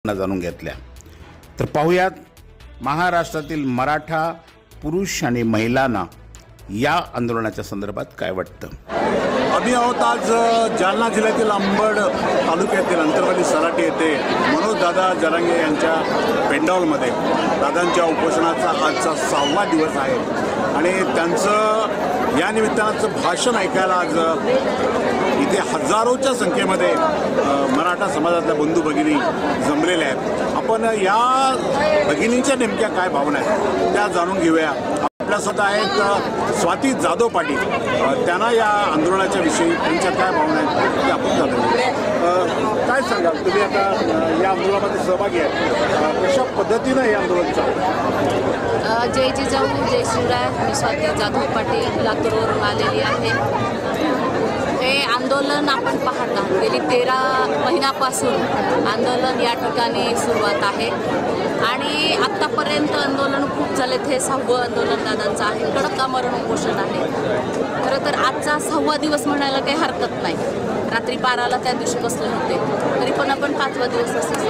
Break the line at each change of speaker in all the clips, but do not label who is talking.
जाणून घेतल्या। तर पाहूयात महाराष्ट्रातील मराठा पुरुष आणि महिलांना या आंदोलनाच्या संदर्भात काय वाटतं।
आम्ही आहोत आज जालना जिल्ह्यातील अंबड तालुक्यातील अंतरवाली सराटी येथे मनोज दादा जरांगे यांच्या पेंडॉलमध्ये दादांच्या उपोषणाचा आजचा 6वा दिवस आहे आणि त्यांचं या निमित्तानं भाषण ऐकायला आज इथे हजारोच्या संख्येमध्ये मराठा समाजातल्या बंधू भगिनी जमलेल्या आहेत। आपण या भगिनींच्या नेमक्या काय भावना आहेत त्या जाणून घेऊया। आपल्यासोबत आहेत स्वाती जाधव पाटील, त्यांना या आंदोलनाच्या विषयी त्यांच्या काय भावना आहेत ते आपण जाणून घेऊ। काय सांगाल तुम्ही आता या आंदोलनामध्ये सहभागी आहे, कशा पद्धतीनं हे आंदोलन चालू?
जय जिजाऊ जय शिवराय। मी स्वाती जाधव पाटील लातूरवरून आलेली आहे। हे आंदोलन आपण पाहता गेली 13 महिन्यापासून आंदोलन या ठिकाणी सुरुवात आहे आणि आत्तापर्यंत आंदोलन खूप झाले। हे 6वं आंदोलन दादांचं आहे। कडक आमरण उपोषण आहे। खरं तर आजचा 6वा दिवस म्हणायला काही हरकत नाही। रात्री 12ला त्या दिवशी बसले होते, तरी पण आपण 5वा दिवस असे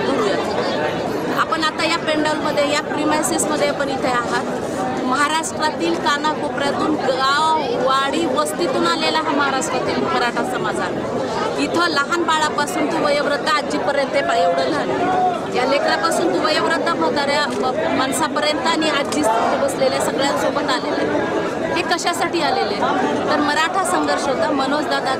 धरूया। आपण आता या पेंडॉलमध्ये या प्रिमायसिसमध्ये आपण इथे आहात। महाराष्ट्रातील कानाकोपऱ्यातून गाव वाडी वस्तीतून आलेला हा महाराष्ट्रातील मराठा समाज आहे। इथं लहान बाळापासून ते वयोवृद्ध आजीपर्यंत एवढं लहान या लेकरापासून ते वयोवृद्ध म्हाताऱ्या माणसापर्यंत आणि आजी बसलेल्या सगळ्यांसोबत आलेले। हे कशासाठी आलेले तर मराठा संघर्ष होता। मनोज दादा